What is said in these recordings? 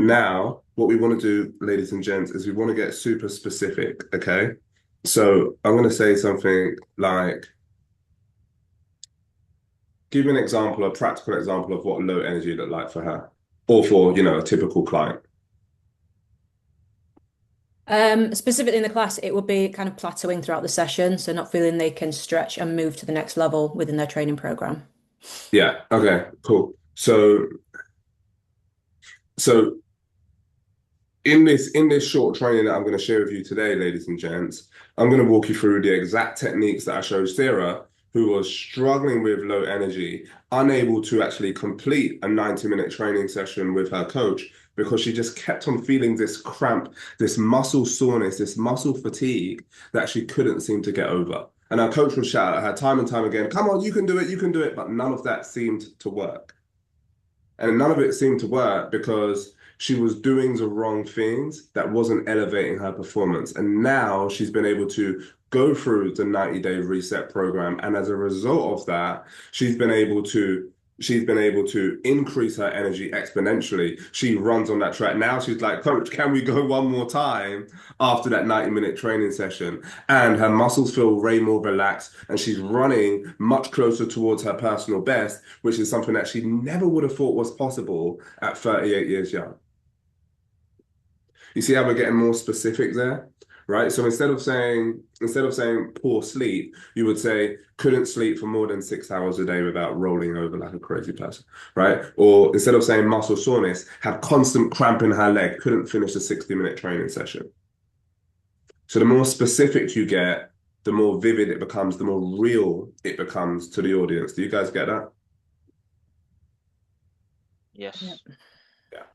Now, what we want to do, ladies and gents, is we want to get super specific, okay? So I'm going to say something like, give you an example, a practical example of what low energy looked like for her, or for, a typical client. Specifically in the class, it would be kind of plateauing throughout the session, so not feeling they can stretch and move to the next level within their training program. Yeah, okay, cool. So in this short training that I'm going to share with you today, ladies and gents, I'm going to walk you through the exact techniques that I showed Sarah, who was struggling with low energy, unable to actually complete a 90-minute training session with her coach because she just kept on feeling this cramp, this muscle soreness, this muscle fatigue that she couldn't seem to get over. And our coach would shout at her time and time again, "Come on, you can do it, you can do it." But none of that seemed to work. And none of it seemed to work because she was doing the wrong things that wasn't elevating her performance. And now she's been able to go through the 90-day reset program. And as a result of that, she's been able to increase her energy exponentially. She runs on that track. Now she's like, "Coach, can we go one more time after that 90-minute training session?" And her muscles feel way more relaxed, and she's running much closer towards her personal best, which is something that she never would have thought was possible at 38 years young. You see how we're getting more specific there, right? So instead of saying poor sleep, you would say couldn't sleep for more than 6 hours a day without rolling over like a crazy person, right? Or instead of saying muscle soreness, had constant cramp in her leg, couldn't finish a 60-minute training session. So the more specific you get, the more vivid it becomes, the more real it becomes to the audience. Do you guys get that? Yep. Yes. Yeah,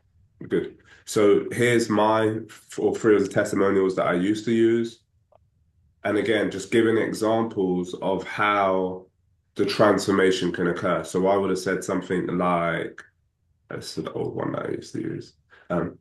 good. So here's my or three of the testimonials that I used to use. And again, just giving examples of how the transformation can occur. So I would have said something like, this is the old one that I used to use. Um,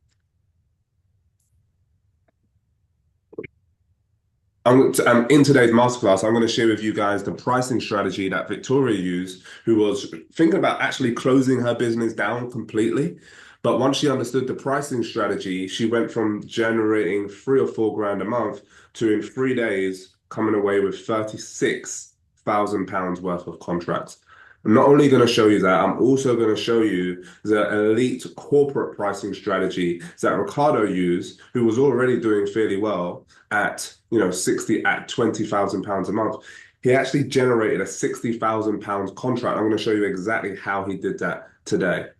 in today's masterclass, I'm going to share with you guys the pricing strategy that Victoria used, who was thinking about actually closing her business down completely. But once she understood the pricing strategy, she went from generating 3 or 4 grand a month to in 3 days coming away with £36,000 worth of contracts. I'm not only going to show you that, I'm also going to show you the elite corporate pricing strategy that Ricardo used, who was already doing fairly well at 20,000 pounds a month. He actually generated a £60,000 contract. I'm going to show you exactly how he did that today.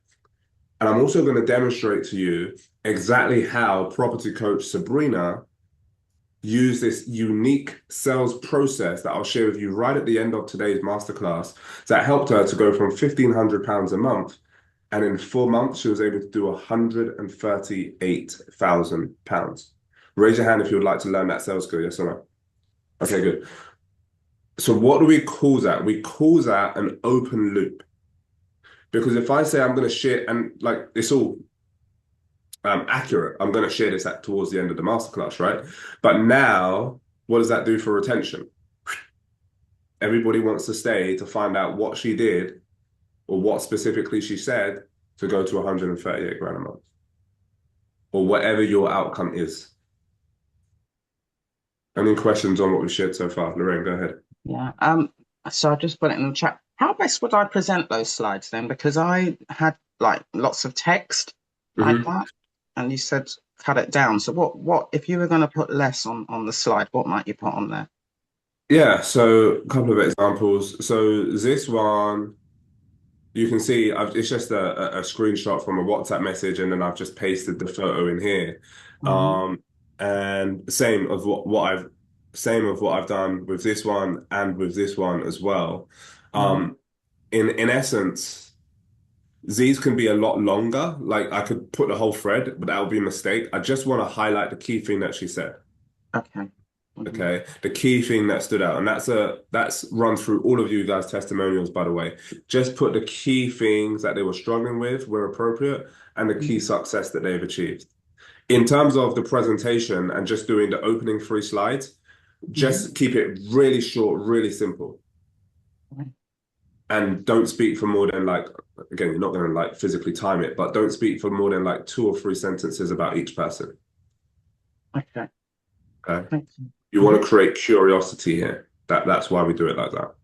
And I'm also going to demonstrate to you exactly how property coach Sabrina used this unique sales process that I'll share with you right at the end of today's masterclass that helped her to go from £1,500 a month. And in 4 months, she was able to do £138,000. Raise your hand if you would like to learn that sales skill. Yes or no? Okay, good. So what do we call that? We call that an open loop. Because if I say I'm going to share, and like it's all accurate, I'm going to share this towards the end of the masterclass, right? But now, what does that do for retention? Everybody wants to stay to find out what she did or what specifically she said to go to 138 grand a month or whatever your outcome is. Any questions on what we've shared so far? Lorraine, go ahead. Yeah. So I just put it in the chat. How best would I present those slides then? Because I had like lots of text like Mm-hmm. that, and you said cut it down. So what if you were going to put less on the slide, what might you put on there? Yeah, so a couple of examples. So this one, you can see it's just a screenshot from a WhatsApp message, and then I've just pasted the photo in here. Mm-hmm. And same of what I've done with this one and with this one as well. Mm-hmm. Um, in essence, these can be a lot longer. Like I could put the whole thread, but that would be a mistake. I just want to highlight the key thing that she said. Okay. Mm-hmm. Okay, the key thing that stood out, and that's run through all of you guys' testimonials, by the way. Just put the key things that they were struggling with where appropriate, and the key success that they've achieved. In terms of the presentation and just doing the opening 3 slides, Mm-hmm. just keep it really short, really simple. And don't speak for more than like, again, you're not going to like physically time it, but don't speak for more than like two or three sentences about each person. Okay. Okay. Thank you. You want to create curiosity here. That's why we do it like that.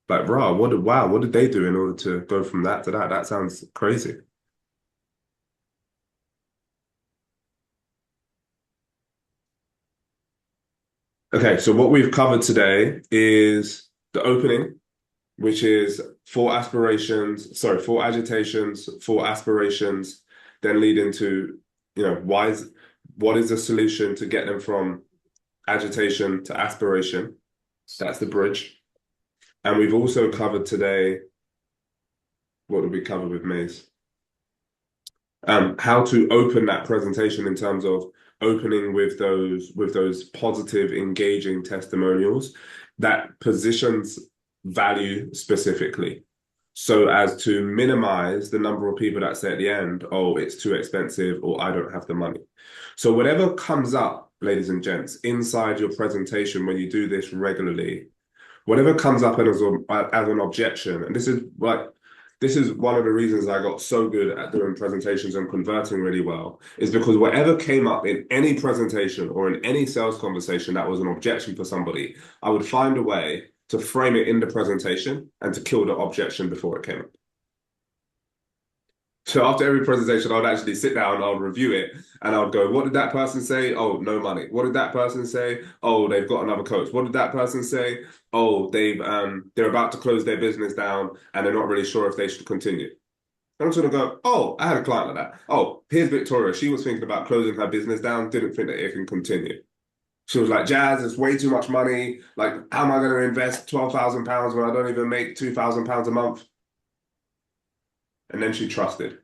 Like, wow, what did they do in order to go from that to that? That sounds crazy. Okay, so what we've covered today is the opening, which is four agitations, four aspirations, then lead into, what is the solution to get them from agitation to aspiration? That's the bridge. And we've also covered today, what did we cover with Maze? How to open that presentation in terms of opening with those positive, engaging testimonials that positions value specifically, so as to minimize the number of people that say at the end, "Oh, it's too expensive," or "I don't have the money." So whatever comes up, ladies and gents, inside your presentation when you do this regularly, whatever comes up as an objection, and this is one of the reasons I got so good at doing presentations and converting really well, is because whatever came up in any presentation or in any sales conversation that was an objection for somebody, I would find a way to frame it in the presentation and to kill the objection before it came up. So after every presentation, I would actually sit down, I would review it, and I would go, what did that person say? Oh, no money. What did that person say? Oh, they've got another coach. What did that person say? Oh, they're about to close their business down and they're not really sure if they should continue. And I'm just gonna go, oh, I had a client like that. Oh, here's Victoria. She was thinking about closing her business down, didn't think that it can continue. She was like, Jazz, it's way too much money. Like, how am I going to invest £12,000 when I don't even make £2,000 a month? And then she trusted.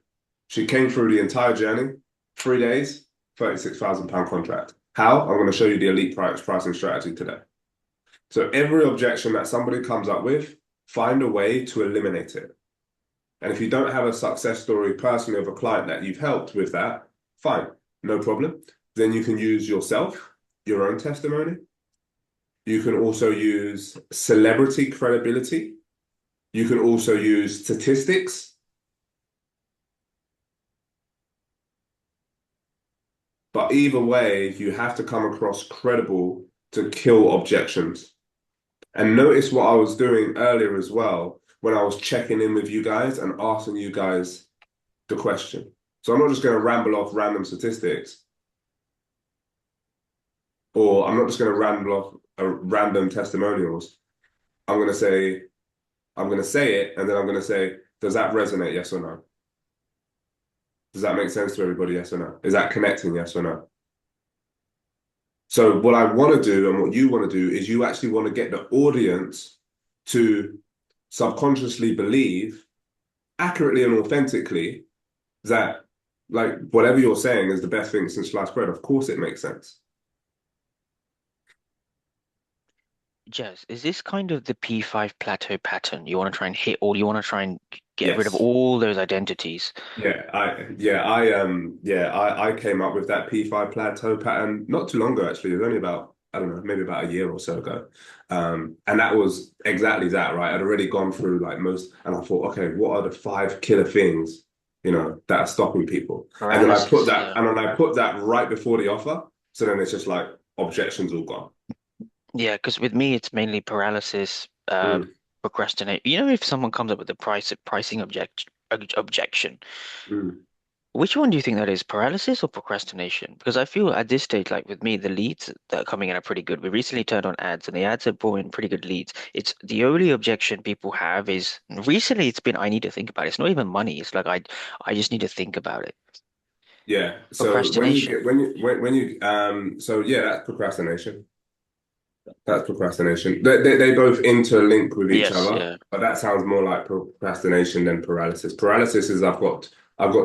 She came through the entire journey, 3 days, £36,000 contract. How? I'm going to show you the elite pricing strategy today. So every objection that somebody comes up with, find a way to eliminate it. And if you don't have a success story personally of a client that you've helped with that, fine, no problem. Then you can use yourself, your own testimony. You can also use celebrity credibility. You can also use statistics. But either way, you have to come across credible to kill objections. And notice what I was doing earlier as well when I was checking in with you guys and asking you guys the question. So I'm not just going to ramble off random statistics, or I'm not just going to ramble off random testimonials. I'm going to say, I'm going to say it, and then I'm going to say, does that resonate? Yes or no? Does that make sense to everybody? Yes or no? Is that connecting? Yes or no? So what I want to do and what you want to do is you actually want to get the audience to subconsciously believe accurately and authentically that like whatever you're saying is the best thing since sliced bread. Of course it makes sense. Jazz, is this kind of the P5 plateau pattern? You want to try and hit all, you want to try and get rid of Yes. all those identities. I came up with that P5 plateau pattern not too long ago, actually. It was only about, I don't know, maybe about a year or so ago. And that was exactly that, right? I'd already gone through like most, and I thought, okay, what are the five killer things, that are stopping people? Paralysis, yeah. And then I put that right before the offer. So then it's just like objections all gone. Yeah, because with me it's mainly paralysis, Mm, procrastinate. You know, if someone comes up with a pricing objection, mm. which one do you think that is, paralysis or procrastination? Because I feel at this stage, like with me, the leads that are coming in are pretty good. We recently turned on ads, and the ads have brought in pretty good leads. It's the only objection people have is recently it's been I need to think about it. It's not even money. It's like I just need to think about it. Yeah. So Procrastination. so yeah, that's procrastination. That's procrastination. They both interlink with each Yes, other, yeah. but that sounds more like procrastination than paralysis. Paralysis is I've got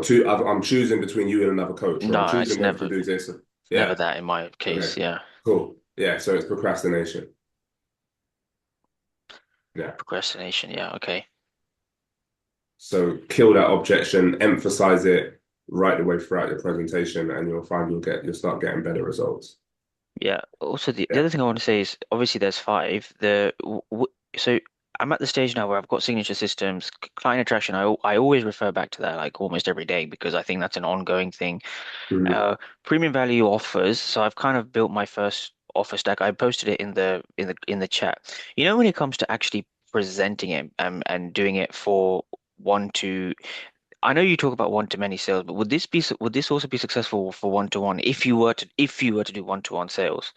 two. I'm choosing between you and another coach, or I'm No, choosing whether to do this. it's never Yeah. that in my Okay. case. Yeah, Cool. Yeah. So it's procrastination. Yeah. procrastination. Yeah, okay. So kill that objection, emphasize it right the way throughout your presentation, and you'll find you'll start getting better results. Yeah. Also, the Yeah. other thing I want to say is obviously there's five. So I'm at the stage now where I've got signature systems, client attraction. I always refer back to that like almost every day because I think that's an ongoing thing. Mhm. Premium value offers. So I've kind of built my first offer stack. I posted it in the chat. You know, when it comes to actually presenting it and doing it for one to, I know you talk about one to many sales, but would this also be successful for one to one if you were to do one to one sales?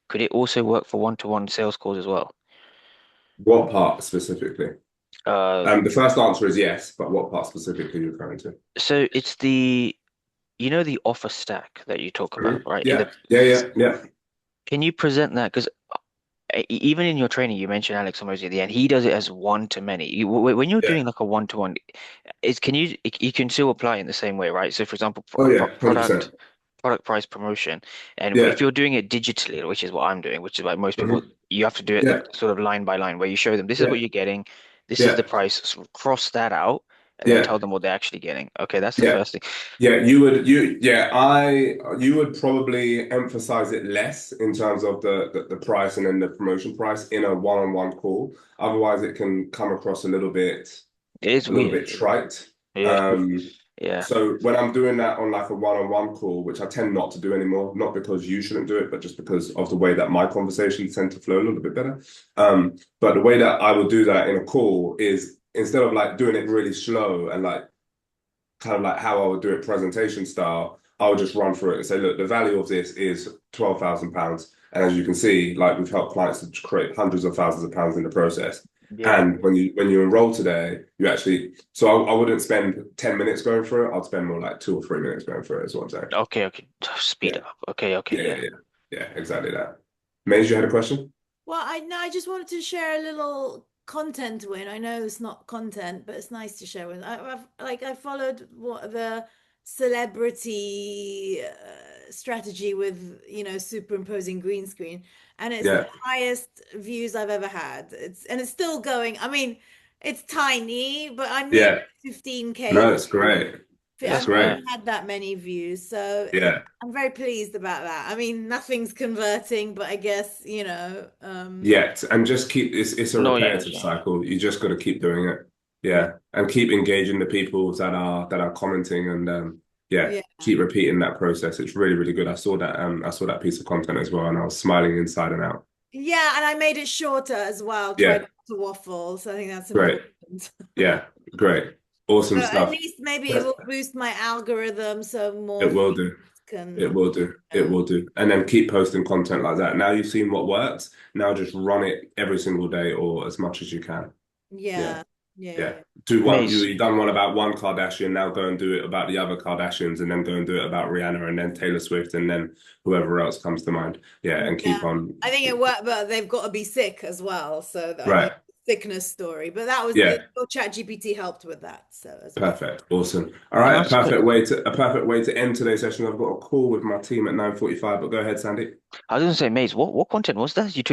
Could it also work for one to one sales calls as well? What part specifically? Uh, The first answer is yes, but what part specifically are you referring to? so it's the you know the offer stack that you talk about, Mhm. right? In the Yeah, yeah, yeah, yeah, Can you present that? Because even in your training, you mentioned Alex Hormozy at the end. He does it as one to many. When you're yeah. doing like a one to one, is can you can still apply in the same way, right? So, for example, Oh yeah, product 100%. price promotion, and if Yeah. you're doing it digitally, which is what I'm doing, which is like most people, Mhm. you have to do it Yeah, sort of line by line, where you show them this is what yeah, you're getting, this is the yeah, price, sort of cross that out, and then tell yeah, them what they're actually getting. Okay, that's the yeah. first thing. Yeah, you would probably emphasize it less in terms of the price and then the promotion price in a one-on-one call. Otherwise, it can come across It is a little weird. bit trite. Yeah, Um, yeah. so when I'm doing that on like a one-on-one call, which I tend not to do anymore, not because you shouldn't do it, but just because of the way that my conversations tend to flow a little bit better. But the way that I will do that in a call is instead of like doing it really slow and like kind of like how I would do it presentation style, I would just run through it and say, look, the value of this is £12,000. And as you can see, like we've helped clients to create hundreds of thousands of pounds in the process. Yeah. And when you enroll today, you actually so I wouldn't spend 10 minutes going through it. I'd spend more like 2 or 3 minutes going through it, is what I'm saying. Okay, okay. Speed Yeah, it up. Okay, okay, yeah, yeah, yeah. yeah. Yeah, exactly that. Maze, you had a question? Well, I no, I just wanted to share a little content win. I know it's not content, but it's nice to share with. I followed what the celebrity strategy with, superimposing green screen, and it's the Yeah, highest views I've ever had. It's still going. I mean, it's tiny, but I'm near yeah. 15K No, it's great. That's I've It's never great. mad. had that many views, so Yeah. I'm very pleased about that. I mean, nothing's converting, but I guess, Yet and just keep it's a No, yeah, repetitive yeah. cycle. You just got to keep doing it. yeah, Yeah, and keep engaging the people that are commenting and yeah, yeah, keep repeating that process. It's really really good. I saw that piece of content as well, and I was smiling inside and out. yeah, and I made it shorter as well, tried Yeah, not to waffle, so I think that's great. important. Yeah, great. So Awesome at stuff. least maybe it will boost my algorithm so more It will feeds do. It can, will do. It will do. And then keep posting content like that. Now you've seen what works. Now just run it every single day or as much as you can. Yeah. yeah, yeah, Yeah. yeah. Do one, Maze. you've done one about one Kardashian, now go and do it about the other Kardashians, and then go and do it about Rihanna and then Taylor Swift and then whoever else comes to mind. Yeah, and Yeah. keep on. I think it worked, but they've got to be sick as well. So I Right. need a sickness story. But that was Yeah. your chat GPT helped with that. So as well. Perfect. Awesome. All Can I right. ask quick? A perfect way to end today's session. I've got a call with my team at 9:45, but go ahead, Sandy. I was gonna say, Maze, what content was that? You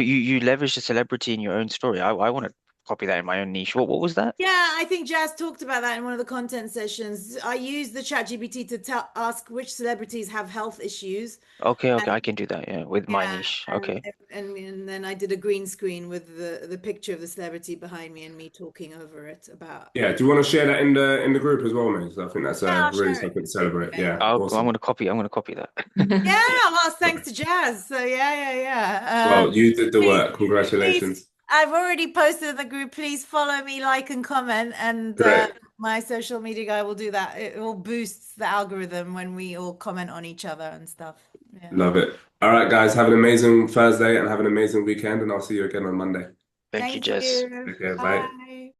leveraged a celebrity in your own story. I want to copy that in my own niche. What was that? Yeah, I think Jazz talked about that in one of the content sessions. I used the chat GPT to tell ask which celebrities have health issues. Okay, okay, I And can do that. Yeah, with my yeah, niche. and Okay. and then I did a green screen with the picture of the celebrity behind me and me talking over it about Yeah. Do you want to share that in the group as well, mate? 'Cause I think that's yeah, I'll really share it in something to the group. celebrate. Yeah. Yeah. I'm Awesome. gonna copy. I'm gonna copy that. Yeah, well, thanks to Jazz. So yeah. Well, you did the Please, work. please, Congratulations. I've already posted in the group. Please follow me, like and comment, and Great. my social media guy will do that. It will boost the algorithm when we all comment on each other and stuff. Yeah. Love it. All right, guys, have an amazing Thursday and have an amazing weekend, and I'll see you again on Monday. Thank you, Thank Jess. you. Okay, bye. Bye.